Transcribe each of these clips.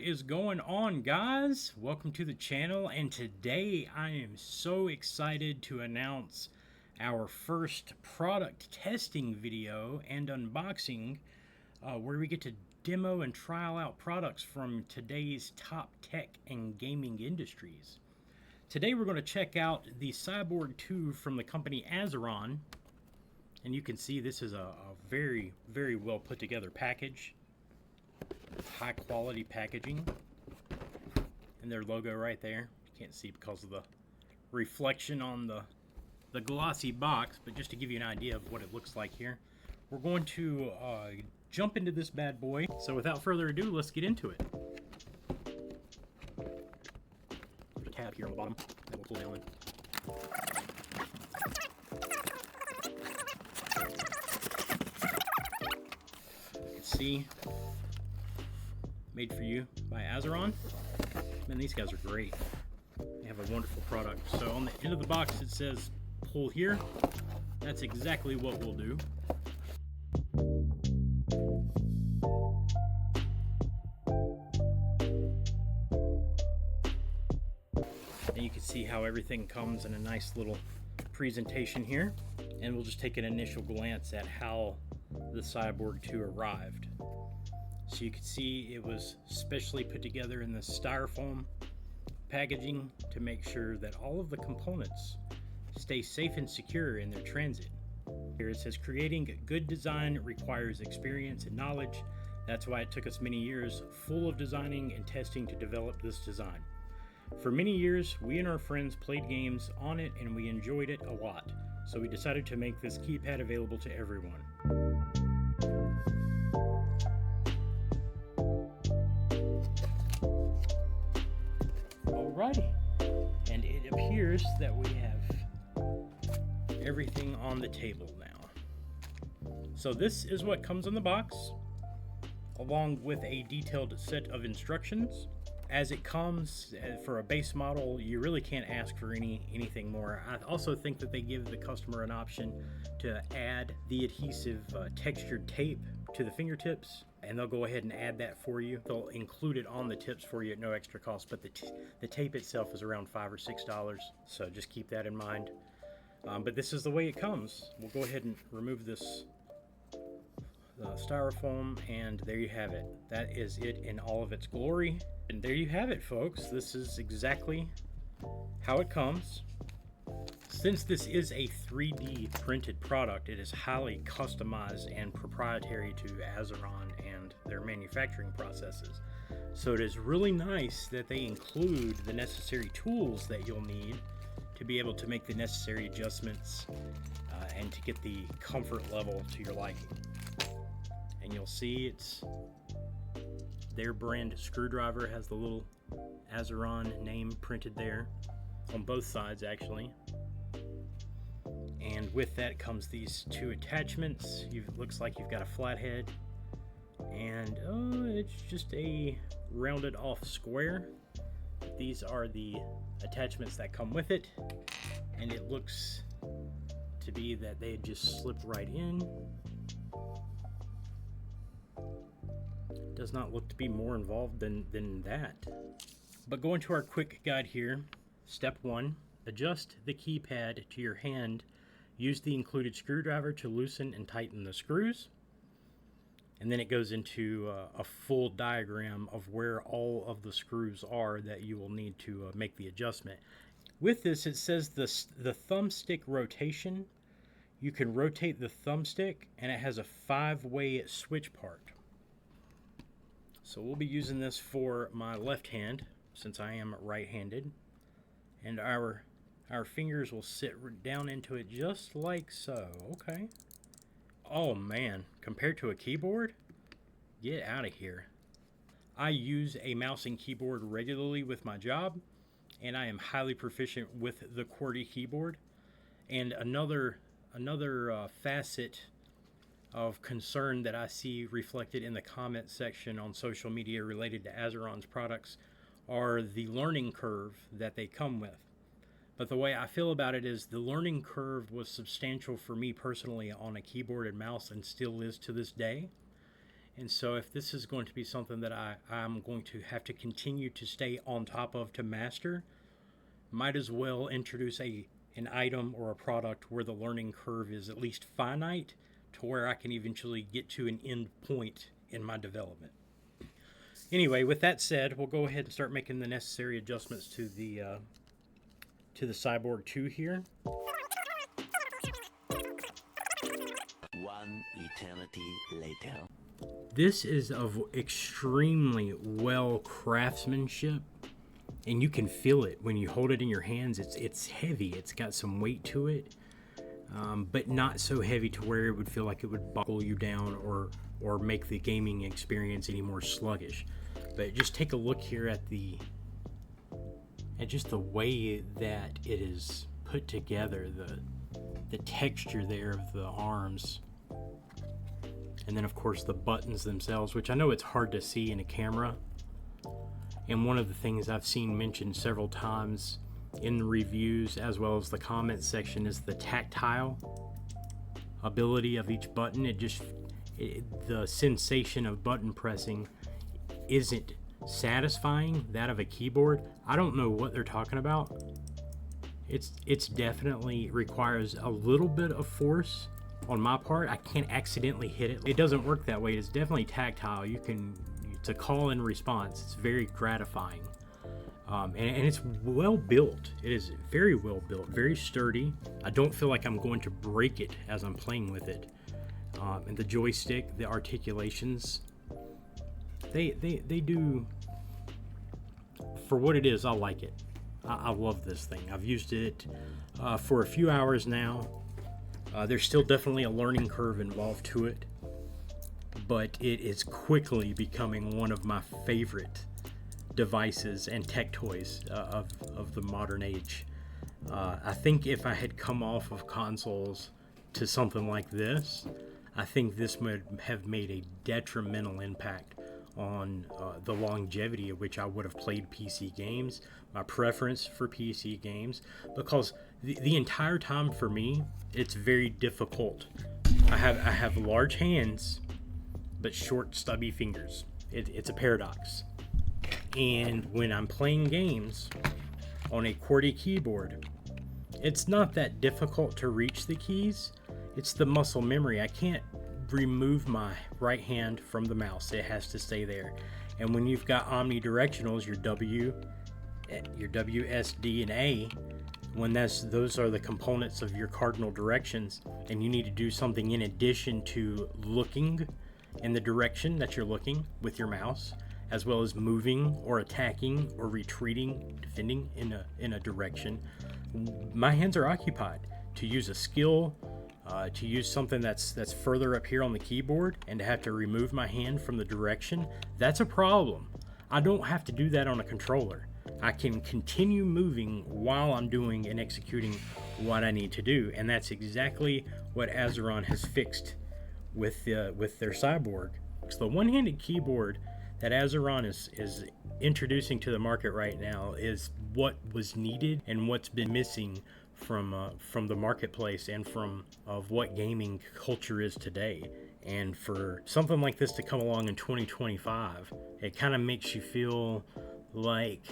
is going on, guys? Welcome to the channel, and today I am so excited to announce our first product testing video and unboxing where we get to demo and trial out products from today's top tech and gaming industries. Today we're going to check out the Cyborg 2 from the company Azeron, and you can see this is a very well put together package. High quality packaging and their logo right there. You can't see because of the reflection on the glossy box, but just to give you an idea of what it looks like here, we're going to jump into this bad boy. So without further ado, let's get into it. There's a tab here on the bottom that we'll pull down. You can see, made for you by Azeron. Man, these guys are great. They have a wonderful product. So on the end of the box it says pull here. That's exactly what we'll do. And you can see how everything comes in a nice little presentation here. And we'll just take an initial glance at how the Cyborg 2 arrived. So you can see it was specially put together in the styrofoam packaging to make sure that all of the components stay safe and secure in their transit. Here it says, creating good design requires experience and knowledge. That's why it took us many years full of designing and testing to develop this design. For many years, we and our friends played games on it and we enjoyed it a lot. So we decided to make this keypad available to everyone. Alrighty, and it appears that we have everything on the table now. So this is what comes in the box, along with a detailed set of instructions. As it comes for a base model, you really can't ask for anything more. I also think that they give the customer an option to add the adhesive textured tape to the fingertips, and they'll go ahead and add that for you. They'll include it on the tips for you at no extra cost, but the tape itself is around $5 or $6, so just keep that in mind. But this is the way it comes. We'll go ahead and remove this styrofoam, and there you have it. That is it in all of its glory. And there you have it, folks. This is exactly how it comes. Since this is a 3D printed product, it is highly customized and proprietary to Azeron and their manufacturing processes. So it is really nice that they include the necessary tools that you'll need to be able to make the necessary adjustments and to get the comfort level to your liking. And you'll see it's their brand screwdriver has the little Azeron name printed there on both sides, actually. And with that comes these two attachments. It looks like you've got a flathead, and it's just a rounded off square. These are the attachments that come with it, and it looks to be that they just slip right in. Does not look to be more involved than that. But going to our quick guide here, step 1, adjust the keypad to your hand. Use the included screwdriver to loosen and tighten the screws. And then it goes into a full diagram of where all of the screws are that you will need to make the adjustment. With this, it says the thumbstick rotation. You can rotate the thumbstick, and it has a 5-way switch part. So we'll be using this for my left hand since I am right-handed, and our fingers will sit down into it just like so. Okay. Oh man, compared to a keyboard, get out of here. I use a mouse and keyboard regularly with my job, and I am highly proficient with the QWERTY keyboard. And another facet of concern that I see reflected in the comment section on social media related to Azeron's products are the learning curve that they come with. But the way I feel about it is the learning curve was substantial for me personally on a keyboard and mouse, and still is to this day. And so if this is going to be something that I'm going to have to continue to stay on top of to master, might as well introduce an item or a product where the learning curve is at least finite to where I can eventually get to an end point in my development. Anyway, with that said, we'll go ahead and start making the necessary adjustments to the Cyborg 2 here. One eternity later. This is of extremely well craftsmanship, and you can feel it when you hold it in your hands. It's heavy. It's got some weight to it, but not so heavy to where it would feel like it would buckle you down or make the gaming experience any more sluggish. But just take a look here at just the way that it is put together, the texture there of the arms, and then of course the buttons themselves, which I know it's hard to see in a camera. And one of the things I've seen mentioned several times in the reviews as well as the comments section is the tactile ability of each button. The sensation of button pressing isn't satisfying that of a keyboard. I don't know what they're talking about. It's definitely requires a little bit of force on my part. I can't accidentally hit it. It doesn't work that way. It's definitely tactile. It's a call and response. It's very gratifying. And it's well built. It is very well built, very sturdy. I don't feel like I'm going to break it as I'm playing with it. And the joystick, the articulations, they do, for what it is, I like it. I love this thing. I've used it for a few hours now. There's still definitely a learning curve involved to it, but it is quickly becoming one of my favorite devices and tech toys of the modern age. I think if I had come off of consoles to something like this, I think this would have made a detrimental impact on the longevity of which I would have played PC games, my preference for PC games, because the entire time for me, it's very difficult. I have large hands, but short, stubby fingers. It's a paradox. And when I'm playing games on a QWERTY keyboard, it's not that difficult to reach the keys. It's the muscle memory. I can't remove my right hand from the mouse. It has to stay there. And when you've got omnidirectionals, your W, S, D, and A, when those are the components of your cardinal directions, and you need to do something in addition to looking in the direction that you're looking with your mouse, as well as moving or attacking or retreating, defending in a direction, my hands are occupied. To use a skill, to use something that's further up here on the keyboard, and to have to remove my hand from the direction, that's a problem. I don't have to do that on a controller. I can continue moving while I'm doing and executing what I need to do, and that's exactly what Azeron has fixed with their Cyborg. So the one-handed keyboard that Azeron is introducing to the market right now is what was needed and what's been missing from the marketplace and of what gaming culture is today. And for something like this to come along in 2025, it kind of makes you feel like,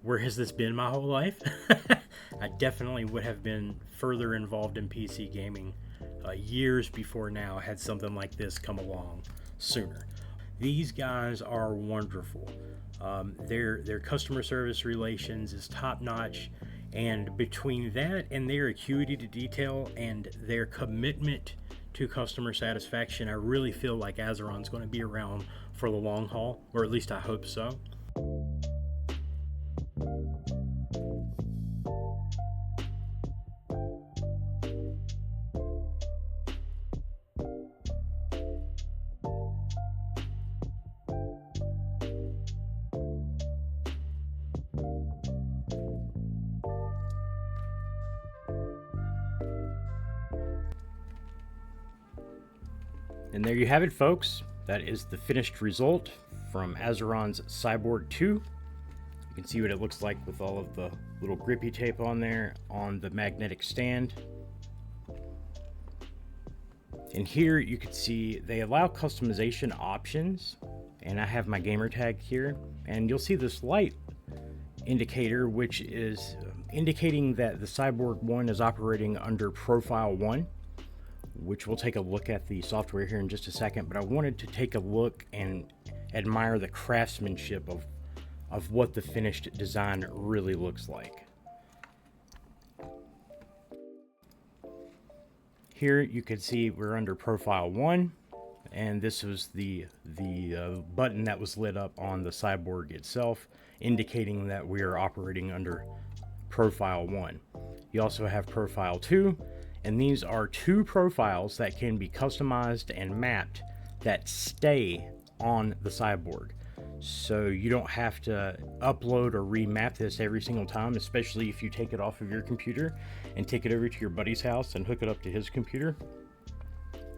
where has this been my whole life? I definitely would have been further involved in PC gaming years before now had something like this come along sooner. These guys are wonderful. Their customer service relations is top notch, and between that and their acuity to detail and their commitment to customer satisfaction, I really feel like Azeron's going to be around for the long haul, or at least I hope so. And there you have it, folks. That is the finished result from Azeron's Cyborg 2. You can see what it looks like with all of the little grippy tape on there on the magnetic stand. And here you can see they allow customization options, and I have my gamer tag here, and you'll see this light indicator, which is indicating that the Cyborg 1 is operating under Profile 1, which we'll take a look at the software here in just a second. But I wanted to take a look and admire the craftsmanship of what the finished design really looks like. Here you can see we're under Profile 1, and this was the button that was lit up on the Cyborg itself, indicating that we are operating under Profile 1. You also have Profile 2, and these are two profiles that can be customized and mapped that stay on the Cyborg. So you don't have to upload or remap this every single time, especially if you take it off of your computer and take it over to your buddy's house and hook it up to his computer.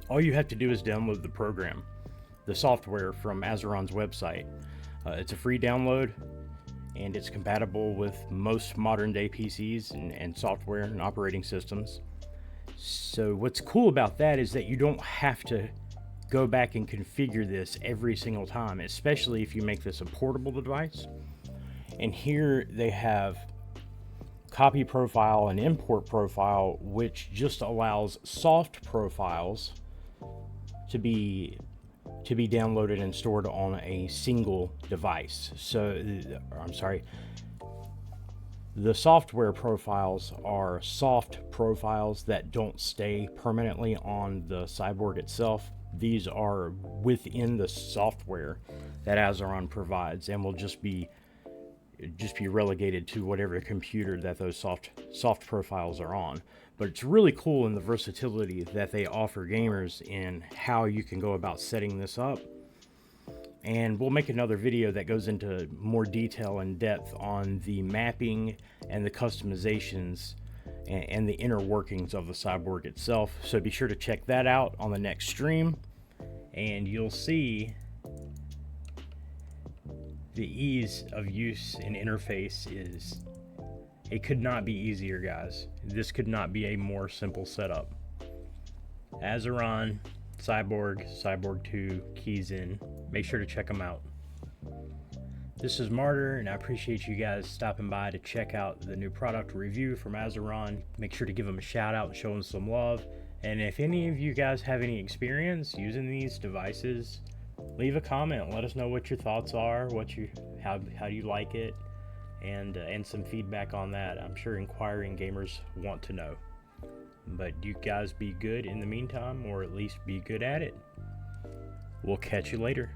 All you have to do is download the program, the software from Azeron's website. It's a free download, and it's compatible with most modern day PCs and software and operating systems. So what's cool about that is that you don't have to go back and configure this every single time, especially if you make this a portable device. And here they have copy profile and import profile, which just allows soft profiles to be downloaded and stored on a single device. So I'm sorry, the software profiles are soft profiles that don't stay permanently on the Cyborg itself. These are within the software that Azeron provides, and will just be relegated to whatever computer that those soft profiles are on. But it's really cool in the versatility that they offer gamers in how you can go about setting this up. And we'll make another video that goes into more detail and depth on the mapping and the customizations and the inner workings of the Cyborg itself. So be sure to check that out on the next stream, and you'll see the ease of use and interface it could not be easier, guys. This could not be a more simple setup. Azeron, Cyborg, Cyborg 2, keys in. Make sure to check them out. This is Martyr, and I appreciate you guys stopping by to check out the new product review from Azeron. Make sure to give them a shout out and show them some love. And if any of you guys have any experience using these devices, leave a comment. Let us know what your thoughts are, how do you like it, and some feedback on that. I'm sure inquiring gamers want to know. But you guys be good in the meantime, or at least be good at it. We'll catch you later.